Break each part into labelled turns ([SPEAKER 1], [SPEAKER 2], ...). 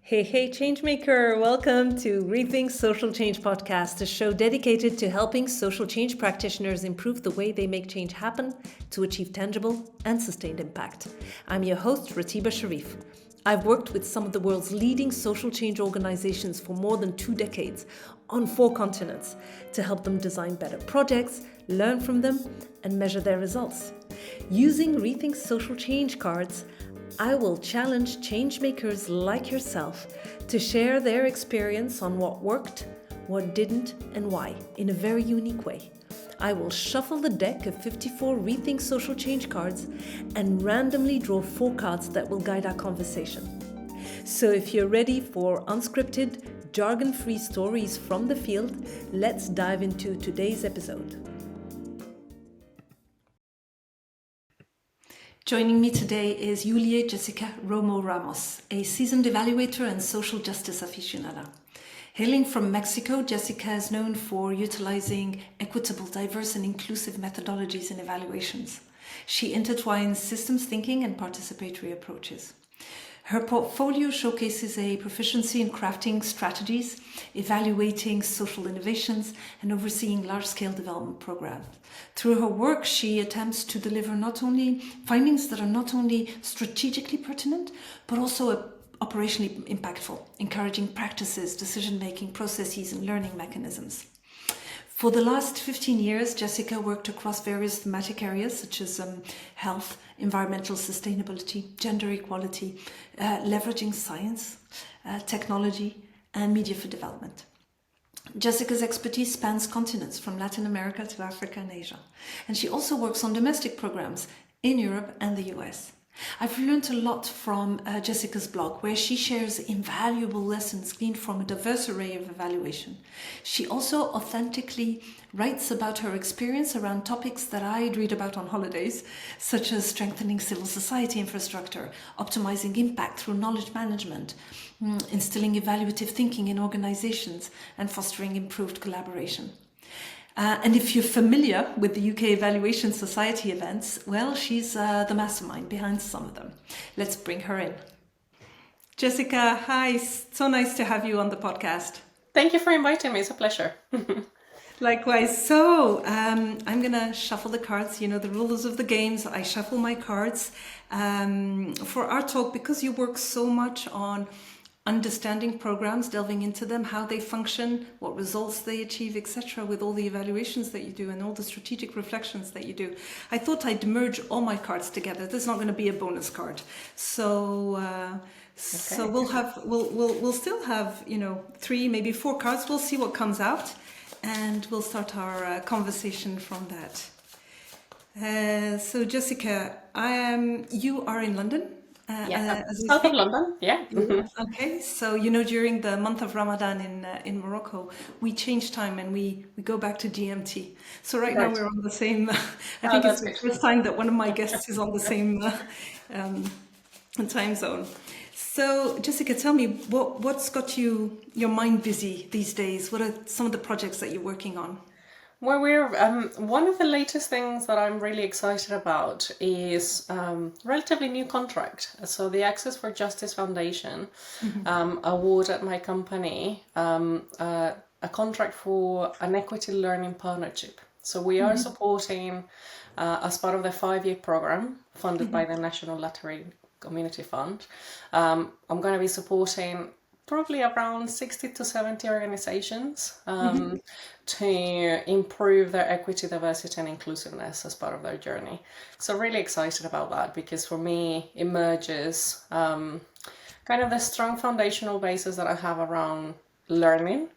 [SPEAKER 1] Hey, changemaker! Welcome to Rethink Social Change Podcast, a show dedicated to helping social change practitioners improve the way they make change happen to achieve tangible and sustained impact. I'm your host, Ratiba Sharif. I've worked with some of the world's leading social change organizations for more than 2 decades on 4 continents to help them design better projects, learn from them, and measure their results. Using Rethink Social Change cards, I will challenge changemakers like yourself to share their experience on what worked, what didn't, and why, in a very unique way. I will shuffle the deck of 54 Rethink Social Change cards and randomly draw 4 cards that will guide our conversation. So if you're ready for unscripted, jargon-free stories from the field, let's dive into today's episode. Joining me today is Yulye Jessica Romo Ramos, a seasoned evaluator and social justice aficionada. Hailing from Mexico, Jessica is known for utilizing equitable, diverse, and inclusive methodologies in evaluations. She intertwines systems thinking and participatory approaches. Her portfolio showcases a proficiency in crafting strategies, evaluating social innovations, and overseeing large-scale development programs. Through her work, she attempts to deliver not only findings that are not only strategically pertinent, but also operationally impactful, encouraging practices, decision-making processes, and learning mechanisms. For the last 15 years, Jessica worked across various thematic areas such as health, environmental sustainability, gender equality, leveraging science, technology, and media for development. Jessica's expertise spans continents from Latin America to Africa and Asia, and she also works on domestic programs in Europe and the US. I've learned a lot from Jessica's blog, where she shares invaluable lessons gleaned from a diverse array of evaluation. She also authentically writes about her experience around topics that I'd read about on holidays, such as strengthening civil society infrastructure, optimizing impact through knowledge management, instilling evaluative thinking in organizations, and fostering improved collaboration. And if you're familiar with the UK Evaluation Society events, well, she's the mastermind behind some of them. Let's bring her in. Jessica, hi. So nice to have you on the podcast.
[SPEAKER 2] Thank you for inviting me. It's a pleasure.
[SPEAKER 1] Likewise. So I'm going to shuffle the cards. You know the rules of the games. I shuffle my cards for our talk, because you work so much on understanding programs, delving into them, how they function, what results they achieve, etc., with all the evaluations that you do and all the strategic reflections that you do. I thought I'd merge all my cards together. There's not going to be a bonus card, so we'll still have 3, maybe 4 cards. We'll see what comes out, and we'll start our conversation from that. So Jessica, you are in London.
[SPEAKER 2] South of London, yeah.
[SPEAKER 1] Okay, so during the month of Ramadan in Morocco, we change time and we go back to GMT. So right now we're on the same. I think it's the first time that one of my guests is on the same time zone. So Jessica, tell me what's got your mind busy these days? What are some of the projects that you're working on?
[SPEAKER 2] Well, we're one of the latest things that I'm really excited about is relatively new contract. So the Access for Justice Foundation awarded my company a contract for an equity learning partnership. So we are supporting, as part of the 5-year program funded by the National Lottery Community Fund, I'm going to be supporting probably around 60 to 70 organizations to improve their equity, diversity, and inclusiveness as part of their journey. So really excited about that, because for me it merges kind of the strong foundational basis that I have around learning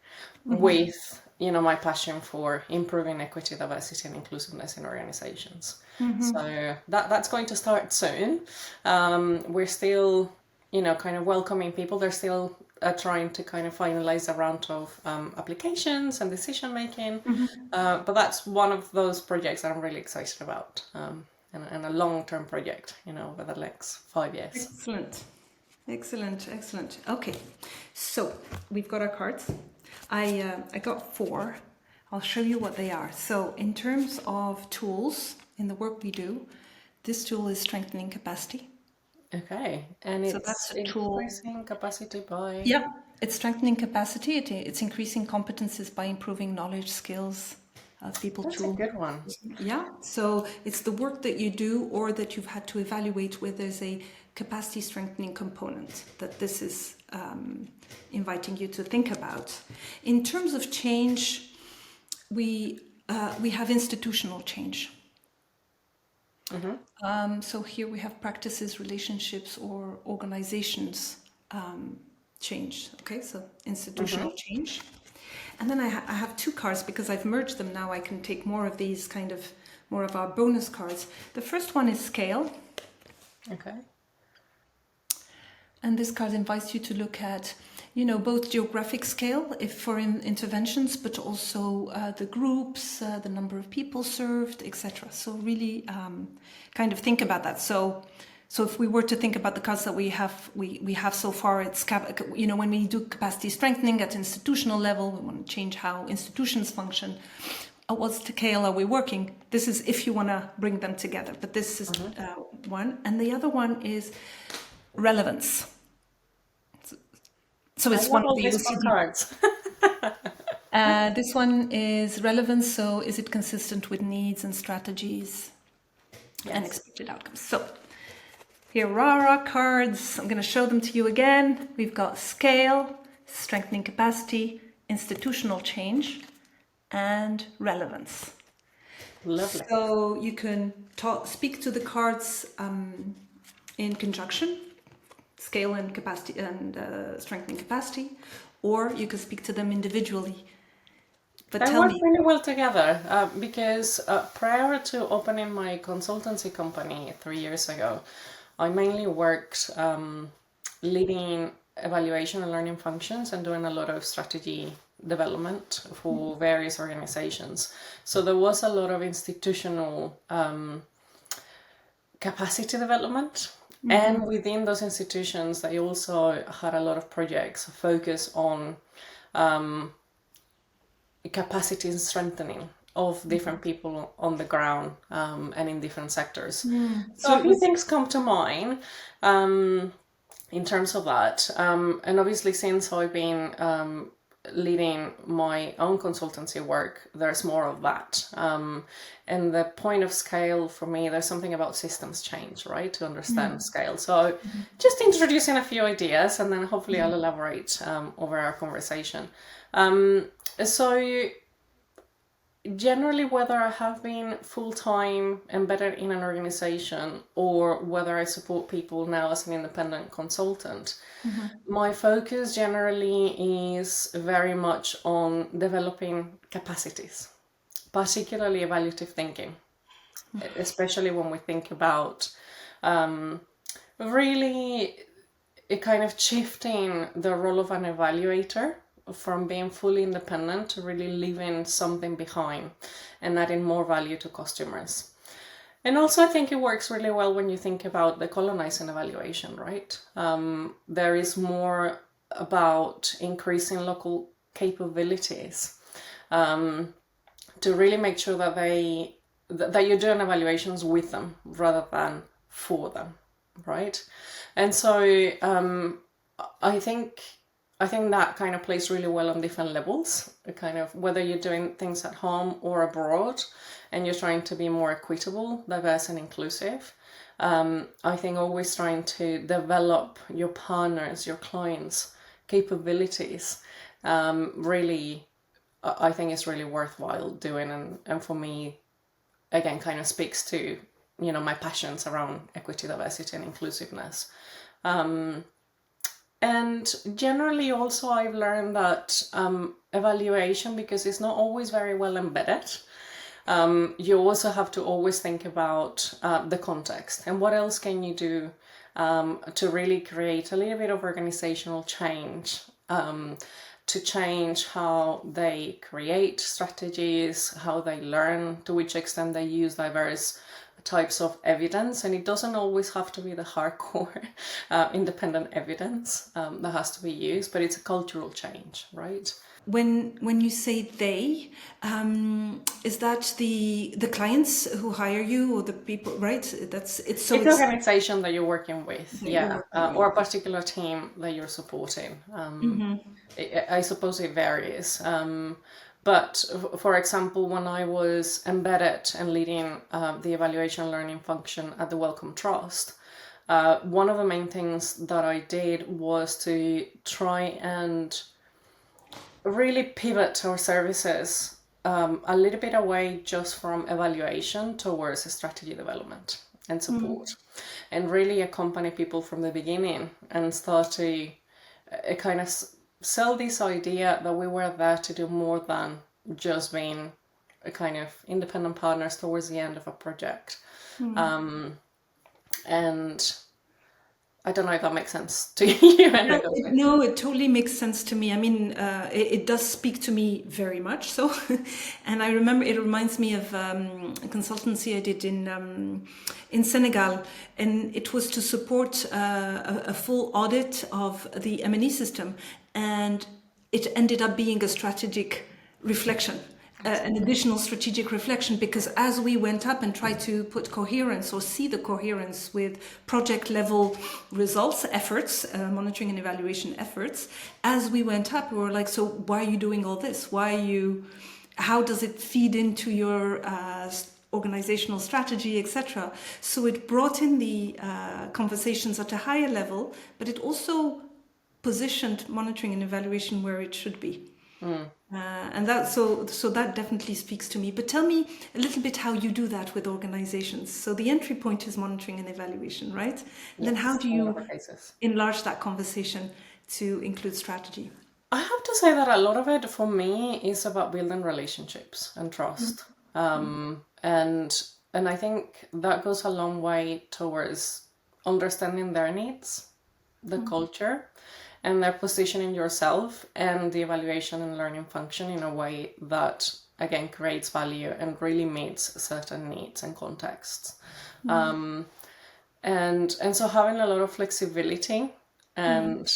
[SPEAKER 2] with my passion for improving equity, diversity, and inclusiveness in organizations. So that's going to start soon. We're still kind of welcoming people. They're still trying to kind of finalize a round of applications and decision making, but that's one of those projects that I'm really excited about, and a long-term project, over the next 5 years.
[SPEAKER 1] Excellent. Okay, so we've got our cards. I got 4. I'll show you what they are. So in terms of tools in the work we do, this tool is strengthening capacity.
[SPEAKER 2] Okay, and
[SPEAKER 1] So that's
[SPEAKER 2] it's
[SPEAKER 1] a tool.
[SPEAKER 2] increasing capacity by...
[SPEAKER 1] Yeah, it's strengthening capacity. It's increasing competencies by improving knowledge, skills, people
[SPEAKER 2] That's a
[SPEAKER 1] to.
[SPEAKER 2] good one.
[SPEAKER 1] Yeah, so it's the work that you do or that you've had to evaluate where there's a capacity strengthening component that this is inviting you to think about. In terms of change, we have institutional change. So here we have practices, relationships, or organizations change. Okay, so institutional change. And then I have two cards because I've merged them now. I can take more of these more of our bonus cards. The first one is scale.
[SPEAKER 2] Okay.
[SPEAKER 1] And this card invites you to look at, both geographic scale if for interventions, but also the groups, the number of people served, etc. So really kind of think about that. So if we were to think about the cards that we have so far, it's when we do capacity strengthening at institutional level, we want to change how institutions function. At what scale are we working? This is if you want to bring them together. But this is one, and the other one is relevance. So it's one of the
[SPEAKER 2] UCD cards.
[SPEAKER 1] This one is relevance. So is it consistent with needs and strategies and expected outcomes? So here are our cards. I'm going to show them to you again. We've got scale, strengthening capacity, institutional change, and relevance.
[SPEAKER 2] Lovely.
[SPEAKER 1] So you can speak to the cards in conjunction, scale and capacity and strengthening capacity, or you can speak to them individually. But
[SPEAKER 2] They work really well together because prior to opening my consultancy company 3 years ago, I mainly worked leading evaluation and learning functions and doing a lot of strategy development for various organizations. So there was a lot of institutional capacity development. And within those institutions, they also had a lot of projects focused on capacity strengthening of different people on the ground and in different sectors. So a few things come to mind in terms of that. And obviously, since I've been leading my own consultancy work, there's more of that. And the point of scale for me, there's something about systems change, right? To understand scale. So just introducing a few ideas and then hopefully I'll elaborate over our conversation. So generally, whether I have been full-time embedded in an organization or whether I support people now as an independent consultant, my focus generally is very much on developing capacities, particularly evaluative thinking, especially when we think about really kind of shifting the role of an evaluator from being fully independent to really leaving something behind and adding more value to customers. And also I think it works really well when you think about the colonizing evaluation, right? There is more about increasing local capabilities to really make sure that that you're doing evaluations with them rather than for them, right? And so I think that kind of plays really well on different levels, kind of whether you're doing things at home or abroad and you're trying to be more equitable, diverse and inclusive. I think always trying to develop your partners, your clients' capabilities, really, I think it's really worthwhile doing. And for me, again, kind of speaks to, my passions around equity, diversity and inclusiveness. And generally also I've learned that evaluation, because it's not always very well embedded, you also have to always think about the context and what else can you do to really create a little bit of organizational change, to change how they create strategies, how they learn, to which extent they use diverse types of evidence. And it doesn't always have to be the hardcore independent evidence that has to be used, but it's a cultural change, right?
[SPEAKER 1] When you say they, is that the clients who hire you or the people, right?
[SPEAKER 2] It's the organization that you're working with,
[SPEAKER 1] you're
[SPEAKER 2] or a particular team that you're supporting. I suppose it varies. But for example, when I was embedded and leading the evaluation learning function at the Wellcome Trust, one of the main things that I did was to try and really pivot our services a little bit away just from evaluation towards strategy development and support, and really accompany people from the beginning and start to kind of sell this idea that we were there to do more than just being a kind of independent partners towards the end of a project. And I don't know if that makes sense to you.
[SPEAKER 1] No, it totally makes sense to me. I mean, it does speak to me very much so. And I remember it reminds me of a consultancy I did in Senegal, and it was to support a full audit of the M&E system, and it ended up being a strategic reflection. An additional strategic reflection, because as we went up and tried to put coherence or see the coherence with project level results, efforts, monitoring and evaluation efforts, as we went up, we were like, so why are you doing all this? How does it feed into your organizational strategy, etc.? So it brought in the conversations at a higher level, but it also positioned monitoring and evaluation where it should be. And that definitely speaks to me. But tell me a little bit how you do that with organizations. So the entry point is monitoring and evaluation, right? And then how do you enlarge that conversation to include strategy?
[SPEAKER 2] I have to say that a lot of it for me is about building relationships and trust. And I think that goes a long way towards understanding their needs, the culture, and their positioning yourself and the evaluation and learning function in a way that, again, creates value and really meets certain needs and contexts. And so having a lot of flexibility and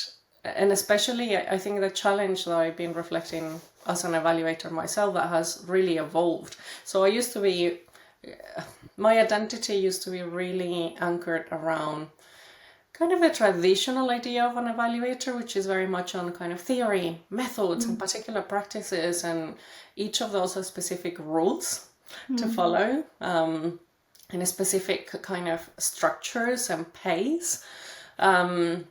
[SPEAKER 2] especially I think the challenge that I've been reflecting as an evaluator myself that has really evolved. So my identity used to be really anchored around kind of the traditional idea of an evaluator, which is very much on kind of theory, methods, and particular practices, and each of those has specific rules to follow, and a specific kind of structures and pace, and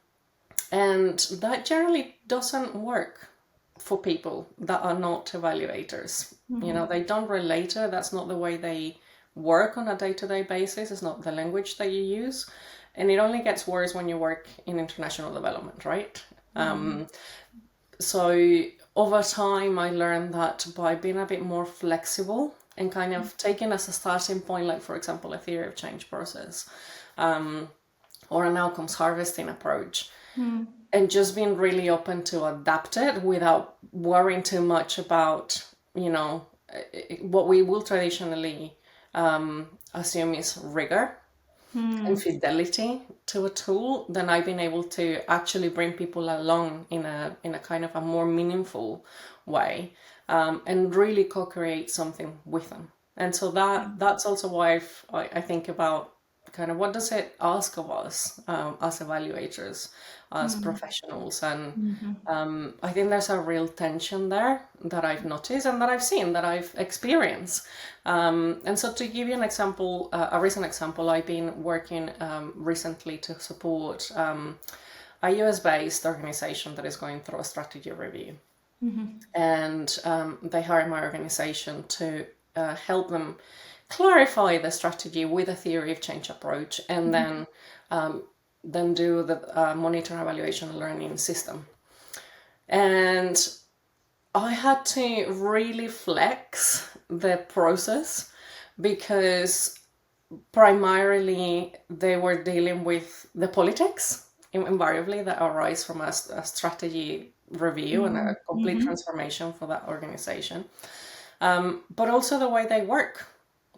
[SPEAKER 2] that generally doesn't work for people that are not evaluators. They don't relate to it. That's not the way they work on a day-to-day basis. It's not the language that you use. And it only gets worse when you work in international development, right? So over time, I learned that by being a bit more flexible and kind of taking as a starting point, like, for example, a theory of change process or an outcomes harvesting approach, and just being really open to adapt it without worrying too much about, what we will traditionally assume is rigor and fidelity to a tool, then I've been able to actually bring people along in a kind of a more meaningful way, and really co-create something with them. And so that's also why I think about kind of what does it ask of us as evaluators, as professionals, and I think there's a real tension there that I've noticed and that I've seen, that I've experienced. And so to give you an example, a recent example, I've been working recently to support a US-based organization that is going through a strategy review. And they hired my organization to help them clarify the strategy with a theory of change approach, and then do the monitor, evaluation, and learning system. And I had to really flex the process because primarily they were dealing with the politics invariably that arise from a strategy review and a complete transformation for that organization, but also the way they work,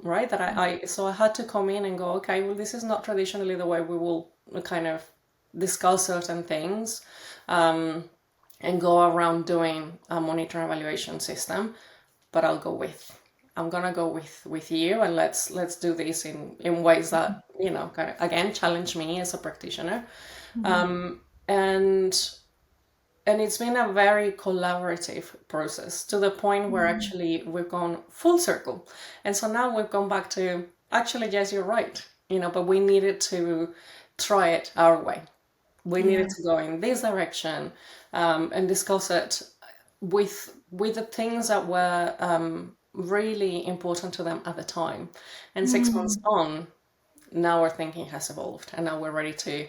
[SPEAKER 2] right? That so I had to come in and go, okay, well, this is not traditionally the way we will kind of discuss certain things, and go around doing a monitor evaluation system, but I'm gonna go with you, and let's do this in ways that, you know, kind of again challenge me as a practitioner. And it's been a very collaborative process to the point where actually we've gone full circle. And so now we've gone back to, actually, yes, you're right, you know, but we needed to try it our way. We needed to go in this direction, and discuss it with the things that were really important to them at the time. And 6 months on, now our thinking has evolved, and now we're ready to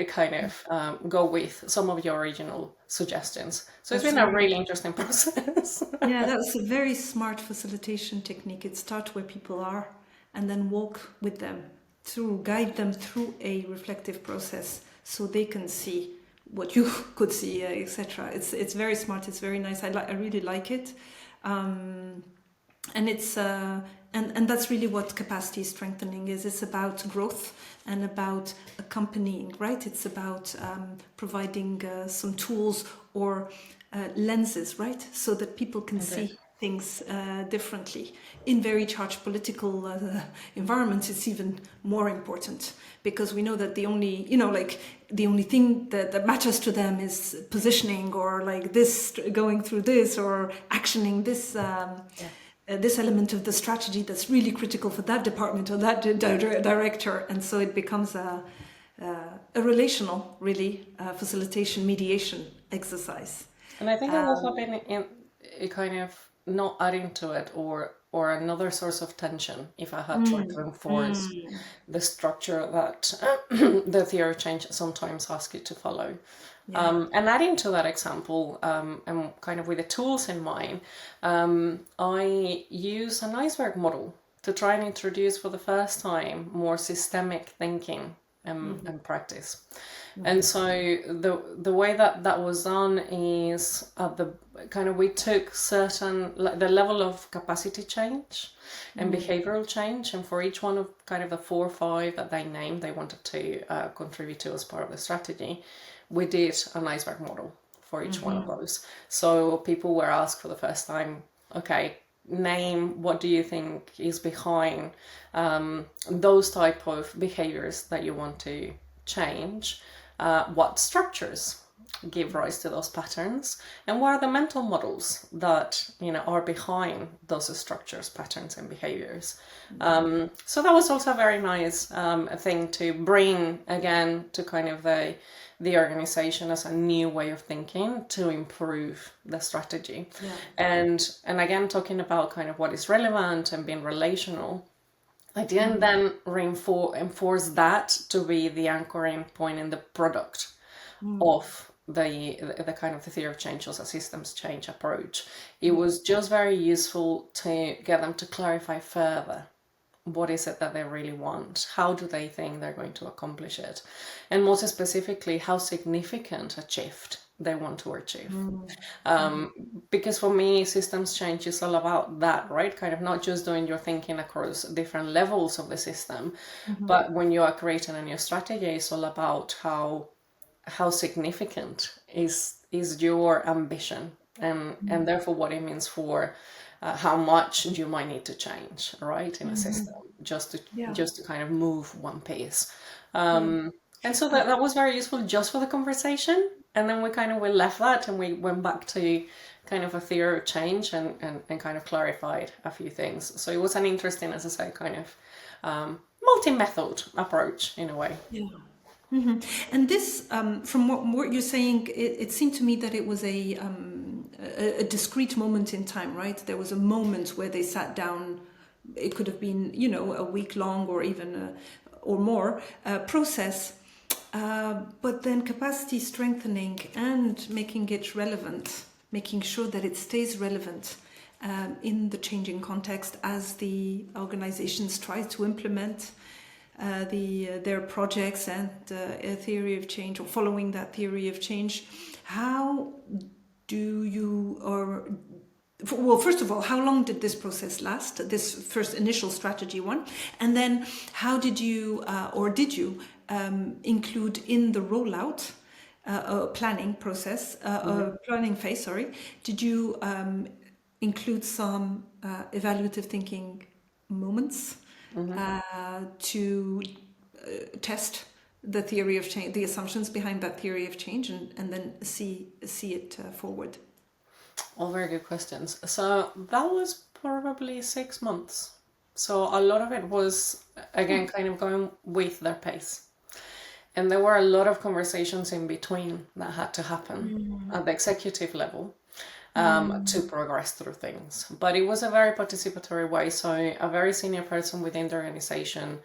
[SPEAKER 2] kind of go with some of your original suggestions. So it's been a really interesting process.
[SPEAKER 1] Yeah, that's a very smart facilitation technique. It starts where people are and then walk with them through, guide them through a reflective process so they can see what you could see, etc. It's very smart. It's very nice. I really like it, and it's and that's really what capacity strengthening is. It's about growth and about accompanying, right? It's about providing some tools or lenses, right, so that people can see things differently. In very charged political environments, it's even more important, because we know that the only, you know, like the only thing that matters to them is positioning, or like this, going through this, or actioning this this element of the strategy that's really critical for that department or that director. And so it becomes a relational, really, facilitation, mediation exercise.
[SPEAKER 2] And I think I've also been in a kind of not adding to it, or another source of tension if I had tried to enforce the structure that the theory of change sometimes asks you to follow. And adding to that example, and kind of with the tools in mind, I use an iceberg model to try and introduce for the first time more systemic thinking and practice. And so the way that was done is the kind of, we took certain, like the level of capacity change and behavioral change, and for each one of kind of the 4 or 5 that they named they wanted to contribute to as part of the strategy, we did an iceberg model for each one of those. So people were asked for the first time, okay, name what do you think is behind those type of behaviors that you want to change, what structures give rise to those patterns, and what are the mental models that, you know, are behind those structures, patterns, and behaviors. So that was also a very nice thing to bring again to kind of the organization as a new way of thinking to improve the strategy. And again, talking about kind of what is relevant and being relational, I didn't then enforce that to be the anchoring point in the product of the kind of the theory of change as a systems change approach. It was just very useful to get them to clarify further what is it that they really want, how do they think they're going to accomplish it, and most specifically how significant a shift they want to achieve. Because for me, systems change is all about that, right? Kind of not just doing your thinking across different levels of the system, but when you are creating a new strategy, it's all about how significant is your ambition, and therefore what it means for how much you might need to change, right, in a system, just to kind of move one piece. And so that was very useful just for the conversation. And then we left that and we went back to kind of a theory of change and kind of clarified a few things. So it was an interesting, as I say, kind of multi-method approach in a way.
[SPEAKER 1] And this, from what you're saying, it seemed to me that it was a discrete moment in time, right? There was a moment where they sat down. It could have been, you know, a week long or even or more process. But then capacity strengthening and making it relevant, making sure that it stays relevant in the changing context as the organizations try to implement their projects and a theory of change, or following that theory of change. How do you, well, first of all, how long did this process last, this first initial strategy one? And then how did you, or did you include in the rollout planning process, planning phase, sorry, did you include some evaluative thinking moments to test the theory of change, the assumptions behind that theory of change, and then see it forward?
[SPEAKER 2] All very good questions. So that was probably 6 months. So a lot of it was, again, kind of going with their pace. And there were a lot of conversations in between that had to happen at the executive level to progress through things. But it was a very participatory way. So a very senior person within the organization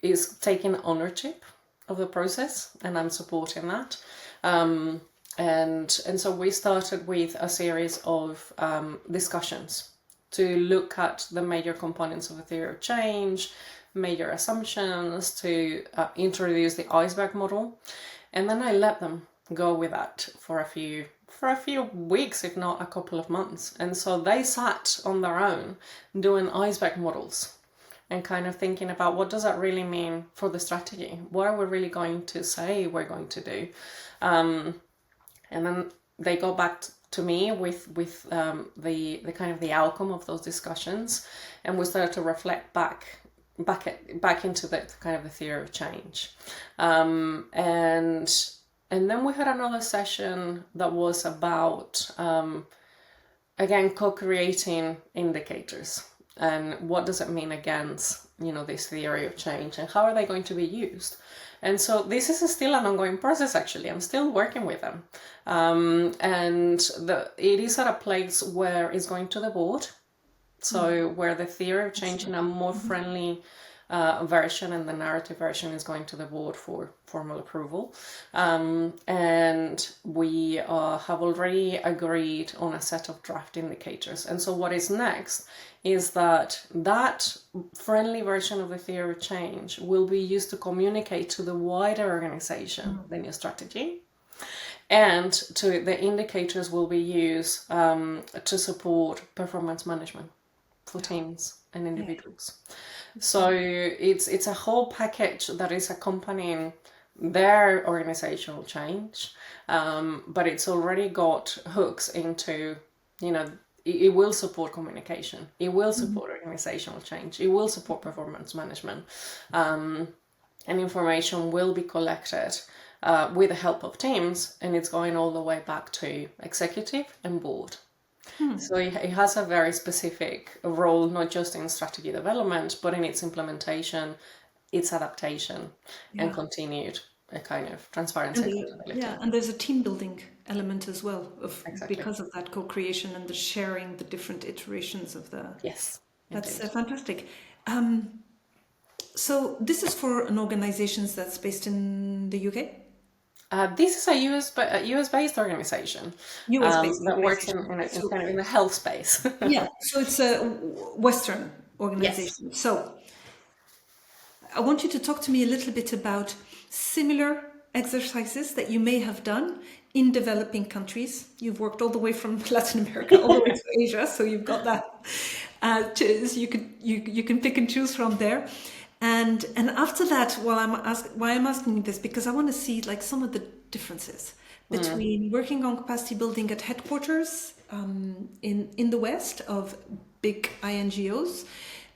[SPEAKER 2] is taking ownership of the process, and I'm supporting that. And so we started with a series of discussions to look at the major components of a theory of change, major assumptions, to introduce the iceberg model. And then I let them go with that for a few weeks, if not a couple of months. And so they sat on their own doing iceberg models and kind of thinking about, what does that really mean for the strategy? What are we really going to say we're going to do? And then they go back to me with the kind of the outcome of those discussions, and we started to reflect back into the kind of the theory of change. And then we had another session that was about again co-creating indicators, and what does it mean against this theory of change, and how are they going to be used. And so this is still an ongoing process, actually. I'm still working with them. And it is at a place where it's going to the board. So where the theory of change in a more friendly version and the narrative version is going to the board for formal approval. And we have already agreed on a set of draft indicators. And so what is next is that friendly version of the theory of change will be used to communicate to the wider organization the new strategy. And the indicators will be used to support performance management for teams and individuals. So it's a whole package that is accompanying their organizational change, but it's already got hooks into, it will support communication, it will support organizational change, it will support performance management, and information will be collected with the help of teams, and it's going all the way back to executive and board. So it has a very specific role, not just in strategy development, but in its implementation, its adaptation, and continued kind of transparency and accountability.
[SPEAKER 1] Yeah, and there's a team building element as well
[SPEAKER 2] Exactly.
[SPEAKER 1] because of that co-creation and the sharing the different iterations of the.
[SPEAKER 2] Yes.
[SPEAKER 1] That's fantastic. So this is for an organization that's based in the UK?
[SPEAKER 2] This is a US-based organization
[SPEAKER 1] US-based
[SPEAKER 2] that works in the health space.
[SPEAKER 1] Yeah, so it's a Western organization.
[SPEAKER 2] Yes.
[SPEAKER 1] So I want you to talk to me a little bit about similar exercises that you may have done in developing countries. You've worked all the way from Latin America all the way to Asia, so you've got that. So you can pick and choose from there. And after that, why I'm asking this, because I want to see like some of the differences between working on capacity building at headquarters in the West of big INGOs,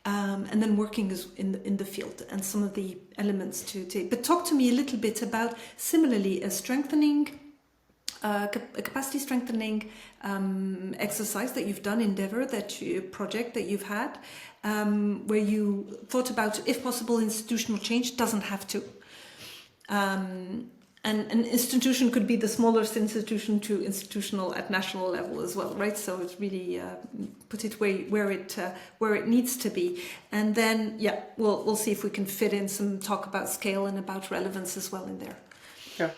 [SPEAKER 1] and then working in the field, and some of the elements to take. But talk to me a little bit about similarly a strengthening, a capacity strengthening exercise that you've done, endeavor, project that you've had, where you thought about, if possible, institutional change. Doesn't have to. And an institution could be the smallest institution to institutional at national level as well, right? So it's really put it where it needs to be, and then we'll see if we can fit in some talk about scale and about relevance as well in there.
[SPEAKER 2] Sure.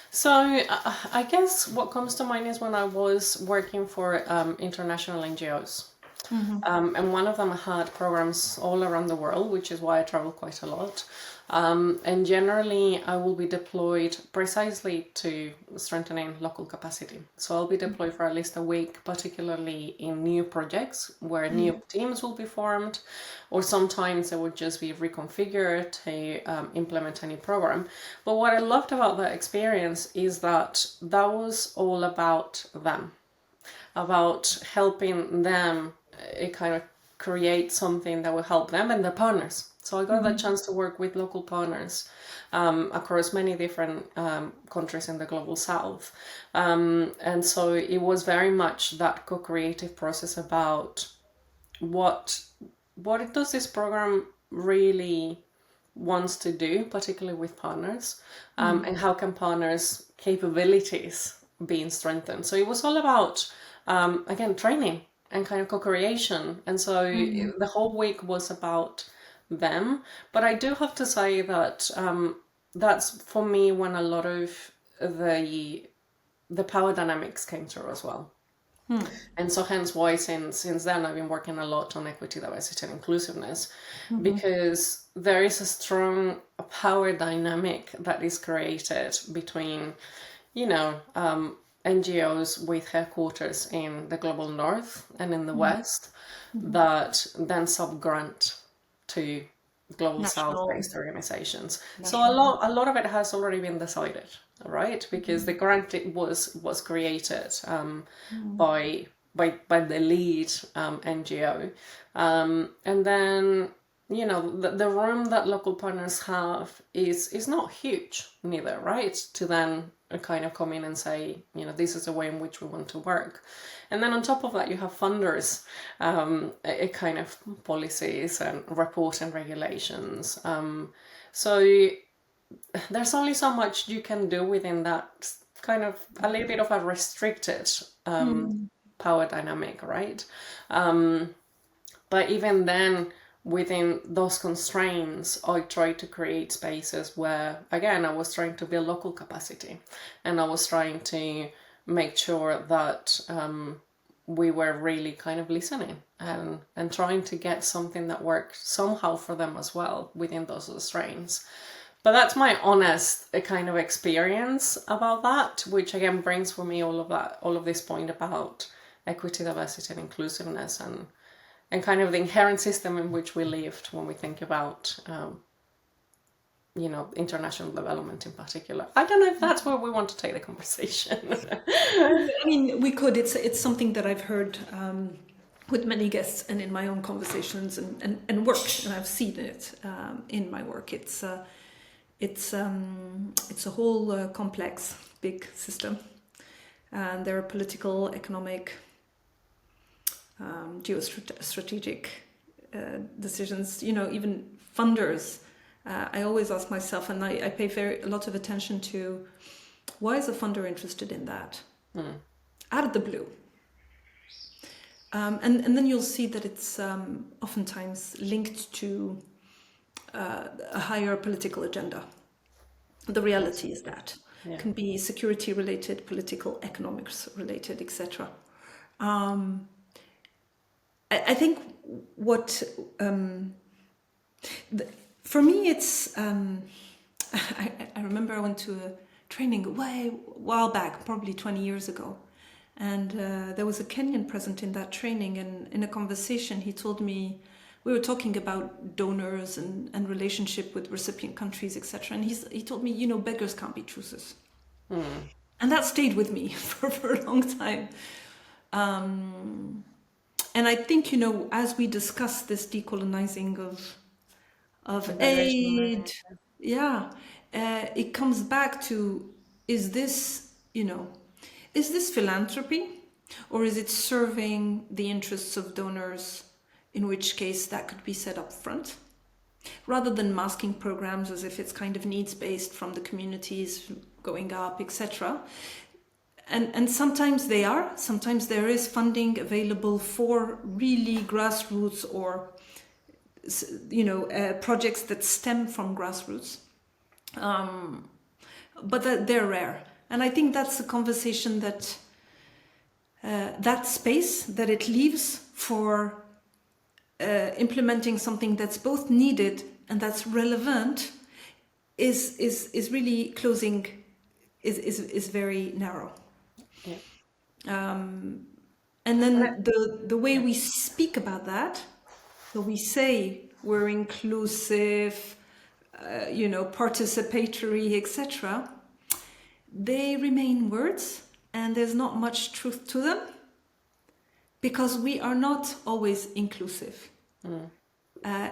[SPEAKER 2] So I guess what comes to mind is when I was working for international NGOs. And one of them had programs all around the world, which is why I travel quite a lot. And generally I will be deployed precisely to strengthening local capacity. So I'll be deployed for at least a week, particularly in new projects where new teams will be formed, or sometimes it would just be reconfigured to implement a new program. But what I loved about that experience is that that was all about them, about helping them kind of create something that will help them and their partners. So I got the chance to work with local partners across many different countries in the global south. And so it was very much that co-creative process about what does this program really wants to do, particularly with partners, and how can partners' capabilities being strengthened. So it was all about, again, training and kind of co-creation. And so the whole week was about them. But I do have to say that that's for me when a lot of the power dynamics came through as well. And so hence why since then I've been working a lot on equity, diversity and inclusiveness, because there is a strong power dynamic that is created between, NGOs with headquarters in the global north and in the west that then sub-grant to global south-based organizations. So a lot of it has already been decided, right? Because the grant was created by the lead NGO, and then the room that local partners have is not huge neither, right? To then kind of come in and say, this is the way in which we want to work. And then on top of that, you have funders, a kind of policies and report and regulations. So there's only so much you can do within that kind of a little bit of a restricted power dynamic, right? But even then, within those constraints, I tried to create spaces where, again, I was trying to build local capacity, and I was trying to make sure that we were really kind of listening and trying to get something that worked somehow for them as well within those constraints. But that's my honest kind of experience about that, which again brings for me all of this point about equity, diversity and inclusiveness and kind of the inherent system in which we lived when we think about international development in particular. I don't know if that's where we want to take the conversation.
[SPEAKER 1] I mean, we could. It's something that I've heard with many guests and in my own conversations and work, and I've seen it in my work. It's a whole complex, big system, and there are political, economic, geostrategic decisions. Even funders. I always ask myself, and I pay a lot of attention to, why is a funder interested in that? Out of the blue. And then you'll see that it's oftentimes linked to a higher political agenda. The reality is that. It can be security related, political, economics related, etc. I think what... for me, it's... I remember I went to a training a while back, probably 20 years ago. And there was a Kenyan present in that training, and in a conversation he told me, we were talking about donors and relationship with recipient countries, etc. And he told me, beggars can't be choosers. And that stayed with me for a long time. And I think, as we discuss this decolonizing of aid, it comes back to, is this philanthropy, or is it serving the interests of donors, in which case that could be set up front, rather than masking programs as if it's kind of needs-based from the communities going up, etc. And sometimes sometimes there is funding available for really grassroots or projects that stem from grassroots, but they're rare. And I think that's a conversation that that space that it leaves for implementing something that's both needed and that's relevant, is really closing, is very narrow.
[SPEAKER 2] Yeah.
[SPEAKER 1] And then the way
[SPEAKER 2] Yeah.
[SPEAKER 1] we speak about that, so we say we're inclusive, participatory, etc. They remain words, and there's not much truth to them because we are not always inclusive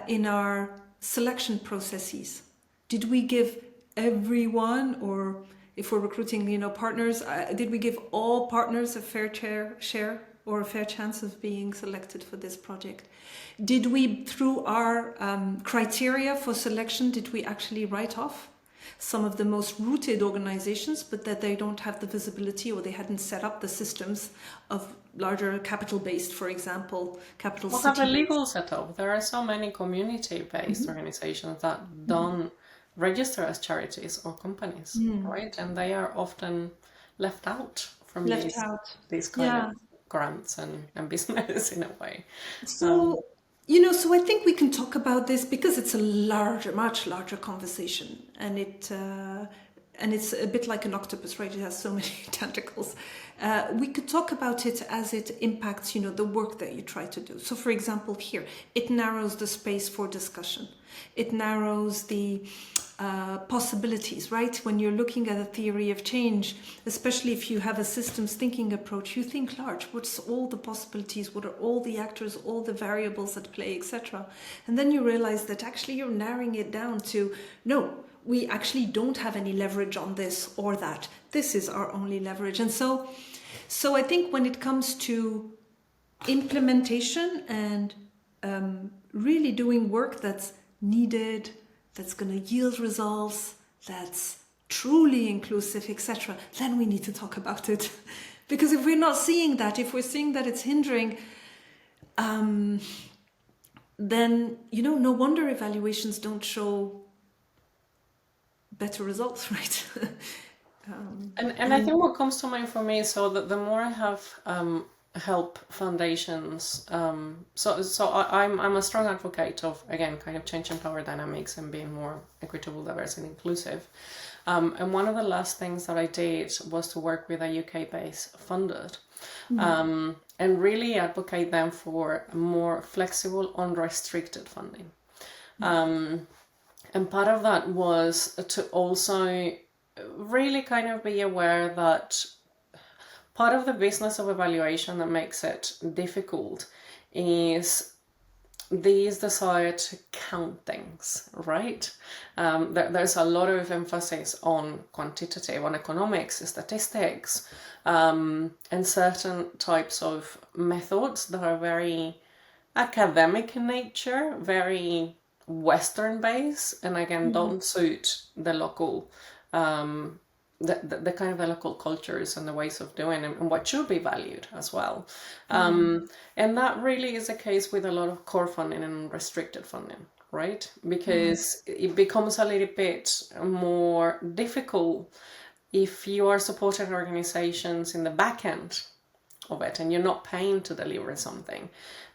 [SPEAKER 1] in our selection processes. Did we give everyone, or if we're recruiting, partners, did we give all partners a fair share or a fair chance of being selected for this project? Did we, through our criteria for selection, did we actually write off some of the most rooted organizations, but that they don't have the visibility or they hadn't set up the systems of larger capital-based, for example, capital
[SPEAKER 2] We'll have a
[SPEAKER 1] city.
[SPEAKER 2] legal setup. There are so many community-based organizations that don't register as charities or companies, right? And they are often left out from
[SPEAKER 1] Left out.
[SPEAKER 2] these kind of
[SPEAKER 1] Yeah.
[SPEAKER 2] grants and business in a way.
[SPEAKER 1] So, so I think we can talk about this because it's a larger, much larger conversation, and it's a bit like an octopus, right? It has so many tentacles. We could talk about it as it impacts, the work that you try to do. So, for example, here it narrows the space for discussion. It narrows the possibilities, right? When you're looking at a theory of change, especially if you have a systems thinking approach, you think large. What's all the possibilities? What are all the actors, all the variables at play, etc.? And then you realize that actually you're narrowing it down to, no, we actually don't have any leverage on this or that. This is our only leverage. And so I think when it comes to implementation and really doing work that's needed, that's going to yield results, that's truly inclusive, etc., then we need to talk about it. Because if we're not seeing that, if we're seeing that it's hindering, then, no wonder evaluations don't show better results, right?
[SPEAKER 2] And I think what comes to mind for me, so that the more I have help foundations, I'm a strong advocate of, again, kind of changing power dynamics and being more equitable, diverse, and inclusive. And one of the last things that I did was to work with a UK-based funder and really advocate them for more flexible, unrestricted funding. And part of that was to also really kind of be aware that part of the business of evaluation that makes it difficult is this desire to count things, right? There's a lot of emphasis on quantitative, on economics, statistics, and certain types of methods that are very academic in nature, very Western based, and again don't suit the local the kind of the local cultures and the ways of doing and what should be valued as well. And that really is the case with a lot of core funding and restricted funding, right? Because it becomes a little bit more difficult if you are supporting organizations in the back end of it and you're not paying to deliver something.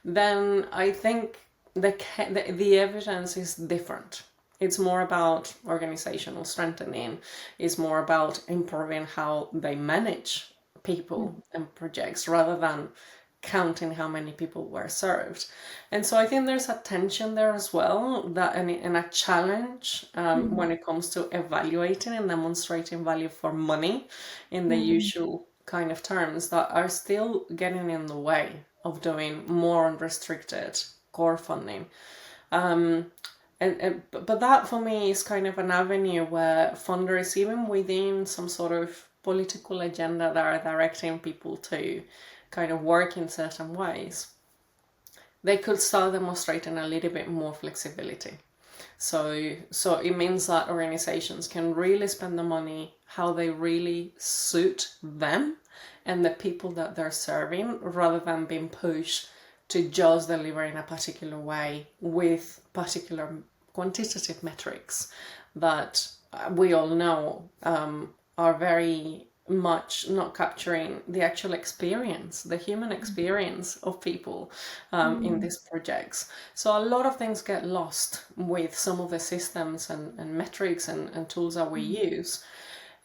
[SPEAKER 2] Then I think the evidence is different. It's more about organizational strengthening. It's more about improving how they manage people and projects rather than counting how many people were served. And so I think there's a tension there as well, that and a challenge when it comes to evaluating and demonstrating value for money in the usual kind of terms that are still getting in the way of doing more unrestricted core funding. But that for me is kind of an avenue where funders, even within some sort of political agenda that are directing people to kind of work in certain ways, they could start demonstrating a little bit more flexibility. So it means that organizations can really spend the money how they really suit them and the people that they're serving, rather than being pushed to just deliver in a particular way with particular quantitative metrics that we all know are very much not capturing the actual experience, the human experience of people in these projects. So a lot of things get lost with some of the systems and metrics and tools that we use.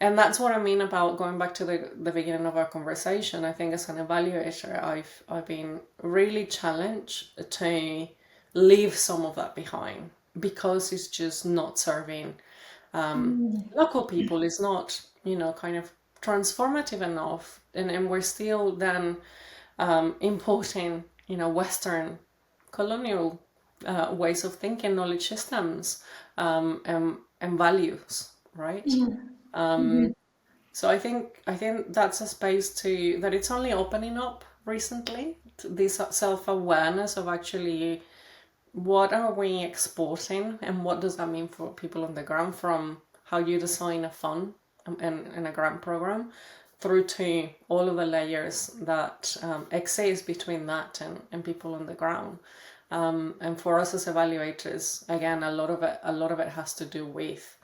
[SPEAKER 2] And that's what I mean about going back to the beginning of our conversation. I think as an evaluator, I've been really challenged to leave some of that behind, because it's just not serving local people. It's not, kind of transformative enough, and we're still then importing, Western colonial ways of thinking, knowledge systems, and values, right? So I think that's a space that it's only opening up recently, this self-awareness of actually what are we exporting and what does that mean for people on the ground, from how you design a fund and a grant program through to all of the layers that exist between that and people on the ground. And for us as evaluators, again, a lot of it has to do with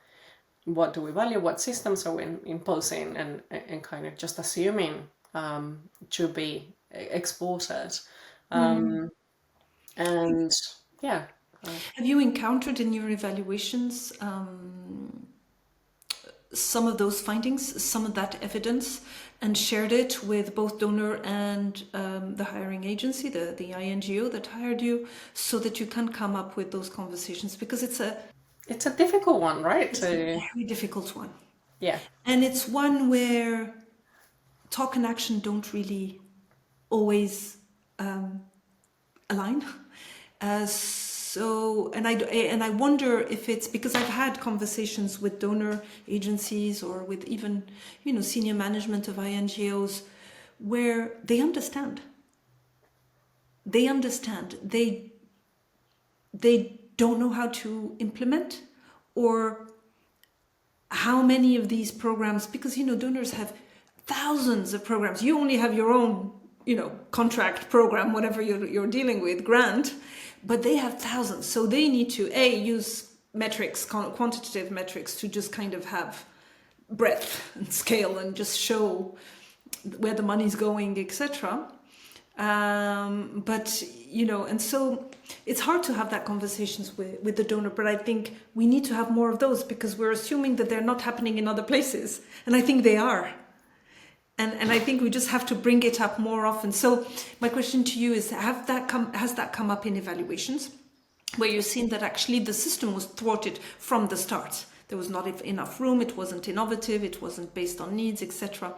[SPEAKER 2] what do we value, what systems are we imposing and kind of just assuming to be exported. And yeah.
[SPEAKER 1] Have you encountered in your evaluations some of those findings, some of that evidence, and shared it with both donor and the hiring agency, the INGO that hired you, so that you can come up with those conversations? Because it's a
[SPEAKER 2] difficult one, right?
[SPEAKER 1] very difficult one.
[SPEAKER 2] Yeah.
[SPEAKER 1] And it's one where talk and action don't really always align. And I wonder if it's because I've had conversations with donor agencies or with even, senior management of INGOs where they understand. They don't know how to implement, or how many of these programs, because, donors have thousands of programs. You only have your own, contract program, whatever you're dealing with, grant, but they have thousands. So they need to use metrics, quantitative metrics, to just kind of have breadth and scale and just show where the money's going, etc. But, and so it's hard to have that conversations with the donor, but I think we need to have more of those, because we're assuming that they're not happening in other places. And I think they are. And I think we just have to bring it up more often. So my question to you is, has that come up in evaluations, where you've seen that actually the system was thwarted from the start? There was not enough room, it wasn't innovative, it wasn't based on needs, etc.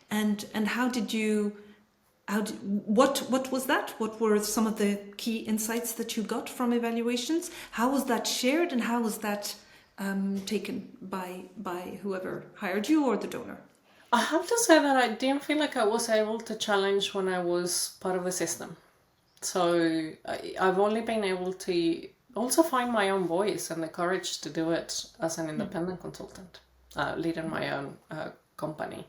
[SPEAKER 1] And what was that? What were some of the key insights that you got from evaluations? How was that shared, and how was that taken by whoever hired you or the donor?
[SPEAKER 2] I have to say that I didn't feel like I was able to challenge when I was part of the system. So I've only been able to also find my own voice and the courage to do it as an independent consultant, leading my own company.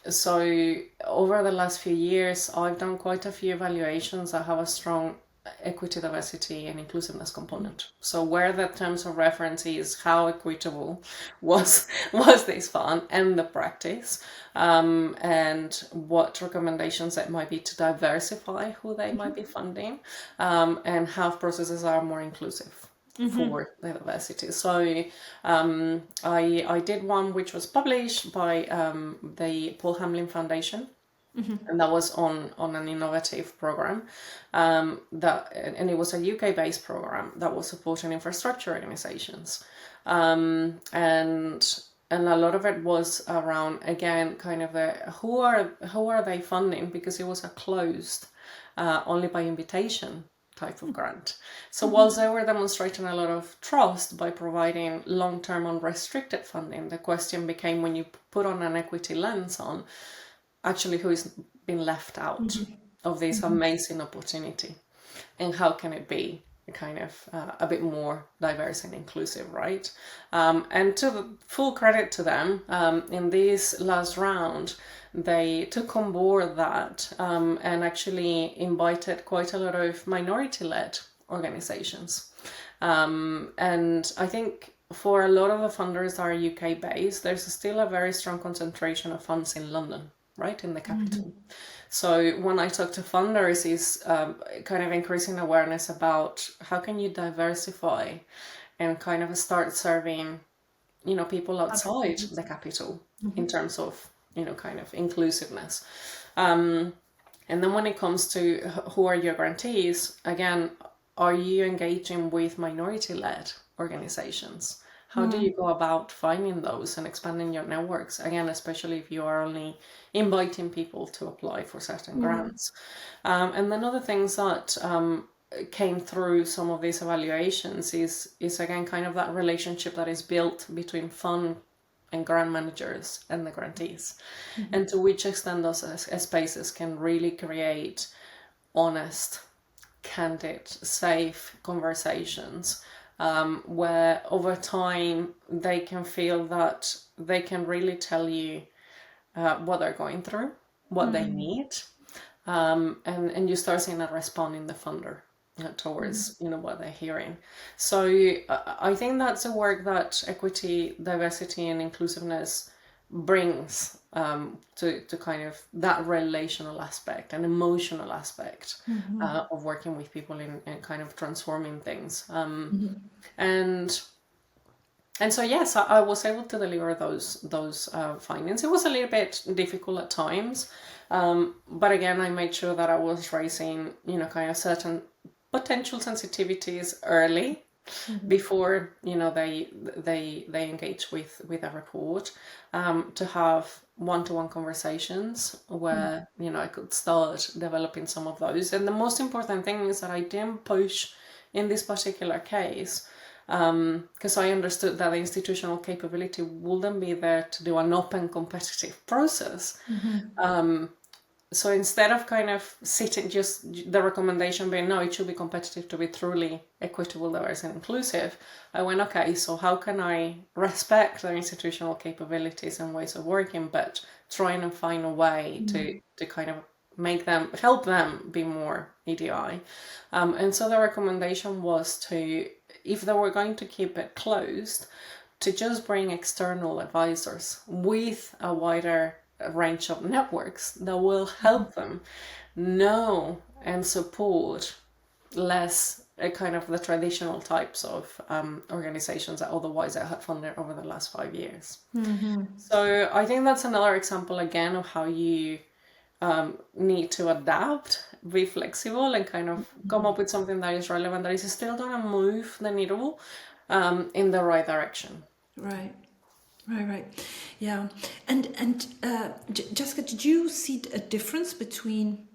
[SPEAKER 2] So over the last few years, I've done quite a few evaluations that have a strong equity, diversity, and inclusiveness component. So where the terms of reference is how equitable was this fund and the practice, and what recommendations it might be to diversify who they might be funding, and how processes are more inclusive for the diversity. So I did one which was published by the Paul Hamlin Foundation. And that was on an innovative program, and it was a UK-based program that was supporting infrastructure organizations, and a lot of it was around, again, kind of the who are they funding, because it was a closed, only by invitation type of grant. So whilst they were demonstrating a lot of trust by providing long-term unrestricted funding, the question became, when you put on an equity lens on, actually who is being left out of this amazing opportunity, and how can it be kind of a bit more diverse and inclusive, right? And to the full credit to them, in this last round, they took on board that and actually invited quite a lot of minority-led organizations. And I think for a lot of the funders that are UK based, there's still a very strong concentration of funds in London, right, in the capital. So when I talk to funders, is kind of increasing awareness about how can you diversify and kind of start serving, people outside the capital in terms of, kind of inclusiveness. And then when it comes to who are your grantees, again, are you engaging with minority-led organizations? How do you go about finding those and expanding your networks? Again, especially if you are only inviting people to apply for certain grants. And then other things that came through some of these evaluations is again kind of that relationship that is built between fund and grant managers and the grantees, and to which extent those spaces can really create honest, candid, safe conversations, where over time they can feel that they can really tell you what they're going through, what they need, and you start seeing a response in the funder towards what they're hearing. So I think that's the work that equity, diversity, and inclusiveness brings to kind of that relational aspect and emotional aspect of working with people in kind of transforming things. And so yes, I was able to deliver those findings. It was a little bit difficult at times, but again, I made sure that I was raising kind of certain potential sensitivities early before they engage with a report, to have one-to-one conversations where I could start developing some of those. And the most important thing is that I didn't push in this particular case, because I understood that the institutional capability wouldn't be there to do an open competitive process. So instead of kind of sitting, just the recommendation being, no, it should be competitive to be truly equitable, diverse, and inclusive, I went, okay, so how can I respect their institutional capabilities and ways of working, but trying to find a way to kind of help them be more EDI. And so the recommendation was to, if they were going to keep it closed, to just bring external advisors with a wider range of networks that will help them know and support less kind of the traditional types of organizations that otherwise I had funded over the last 5 years. So I think that's another example again of how you need to adapt, be flexible, and kind of come up with something that is relevant, that is still going to move the needle in the right direction.
[SPEAKER 1] Right. Yeah. And Jessica, did you see a difference between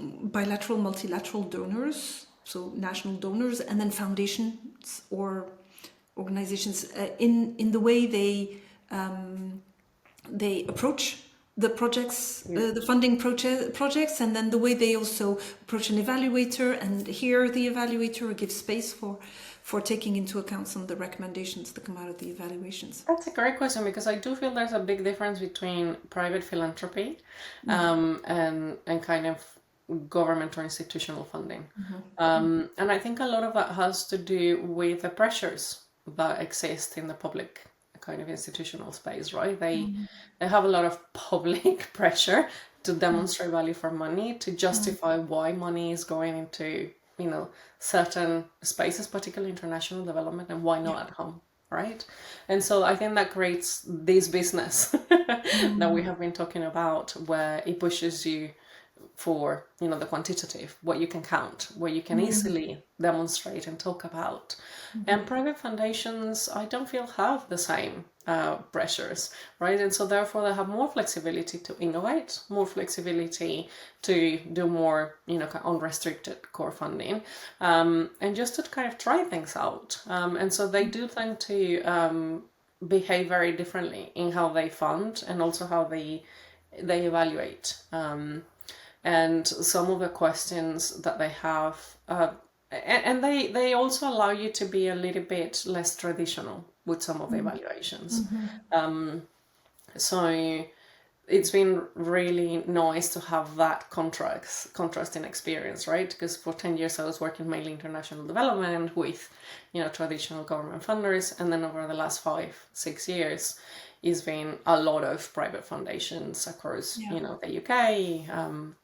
[SPEAKER 1] bilateral, multilateral donors, so national donors, and then foundations or organizations in the way they approach the projects, the funding projects, and then the way they also approach an evaluator and hear the evaluator or give space for taking into account some of the recommendations that come out of the evaluations?
[SPEAKER 2] That's a great question, because I do feel there's a big difference between private philanthropy and kind of government or institutional funding. And I think a lot of that has to do with the pressures that exist in the public kind of institutional space, right? They have a lot of public pressure to demonstrate value for money, to justify why money is going into certain spaces, particularly international development, and why not at home, right? And so I think that creates this business that we have been talking about, where it pushes you for the quantitative, what you can count, where you can easily demonstrate and talk about. And private foundations, I don't feel have the same pressures, right? And so therefore they have more flexibility to innovate, more flexibility to do more unrestricted core funding, and just to kind of try things out. And so they do tend to behave very differently in how they fund and also how they evaluate. And some of the questions that they have, and they also allow you to be a little bit less traditional with some of the evaluations. So it's been really nice to have that contrasting experience, right? Because for 10 years I was working mainly international development with, traditional government funders, and then over the last 5-6 years, it's been a lot of private foundations across, the UK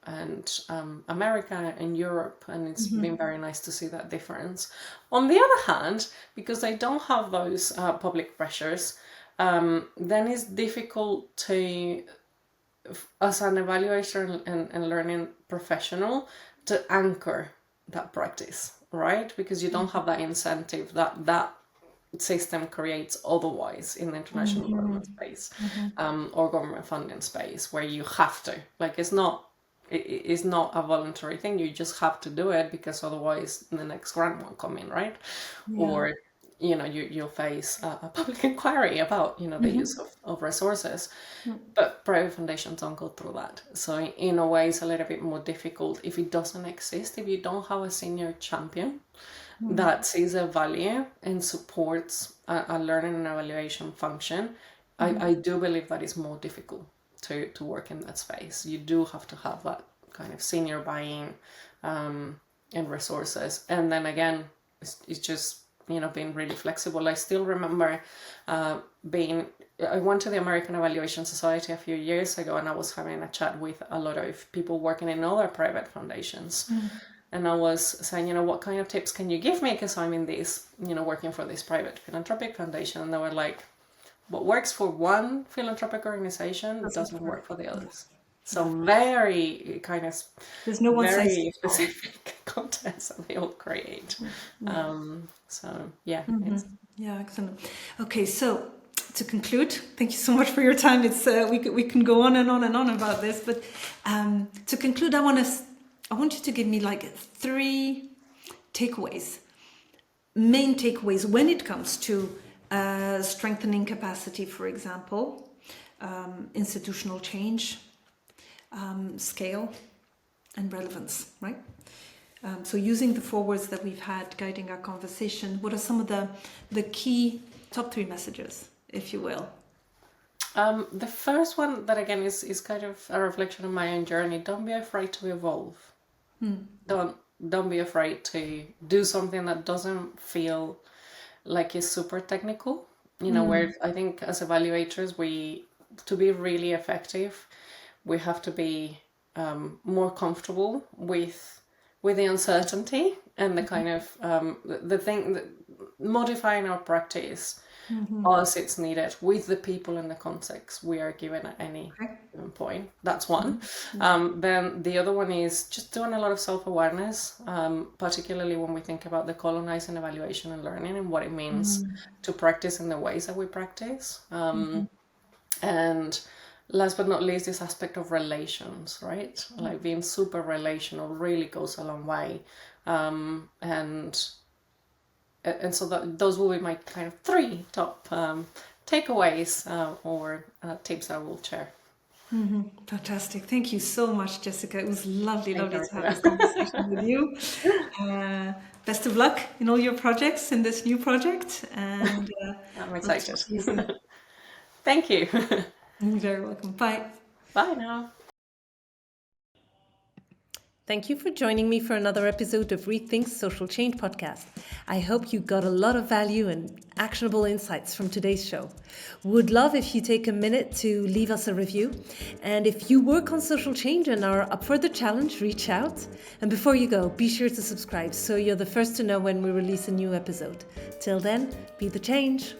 [SPEAKER 2] and America and Europe, and it's been very nice to see that difference. On the other hand, because they don't have those public pressures, then it's difficult to, as an evaluator and learning professional, to anchor that practice, right? Because you don't have that incentive that system creates otherwise in the international development space or government funding space, where you have to, like, it's not a voluntary thing. You just have to do it, because otherwise the next grant won't come in, right? Or you'll face a public inquiry about the use of resources. But private foundations don't go through that. So in a way, it's a little bit more difficult if it doesn't exist, if you don't have a senior champion that sees a value and supports a learning and evaluation function. I do believe that is more difficult to work in that space. You do have to have that kind of senior buy-in and resources. And then again, it's just being really flexible. I still remember I went to the American Evaluation Society a few years ago, and I was having a chat with a lot of people working in other private foundations. And I was saying, what kind of tips can you give me? Because I'm in this, working for this private philanthropic foundation. And they were like, what works for one philanthropic organization doesn't work for the others. So very kind of,
[SPEAKER 1] there's no one
[SPEAKER 2] very specific contents that they all create.
[SPEAKER 1] Yeah, excellent. Okay, so to conclude, thank you so much for your time. It's we can go on and on and on about this, but to conclude, I want you to give me like 3 takeaways, main takeaways when it comes to strengthening capacity, for example, institutional change, scale, and relevance, right? So using the 4 words that we've had guiding our conversation, what are some of the key top 3 messages, if you will?
[SPEAKER 2] The first one, that again is kind of a reflection of my own journey. Don't be afraid to evolve. Don't be afraid to do something that doesn't feel like it's super technical. Where I think as evaluators, to be really effective, we have to be more comfortable with the uncertainty and the kind of the thing that modifying our practice as it's needed with the people and the context we are given at any given point. That's one. Then the other one is just doing a lot of self-awareness, particularly when we think about the colonizing evaluation and learning and what it means to practice in the ways that we practice. And last but not least, this aspect of relations, right? Like being super relational really goes a long way. And so those will be my kind of 3 top takeaways or tips I will share.
[SPEAKER 1] Fantastic. Thank you so much, Jessica. It was lovely to have this conversation with you. Best of luck in all your projects, in this new project. And
[SPEAKER 2] I'm excited. Thank you.
[SPEAKER 1] You're very welcome. Bye.
[SPEAKER 2] Bye now.
[SPEAKER 1] Thank you for joining me for another episode of Rethink's Social Change Podcast. I hope you got a lot of value and actionable insights from today's show. Would love if you take a minute to leave us a review. And if you work on social change and are up for the challenge, reach out. And before you go, be sure to subscribe so you're the first to know when we release a new episode. Till then, be the change.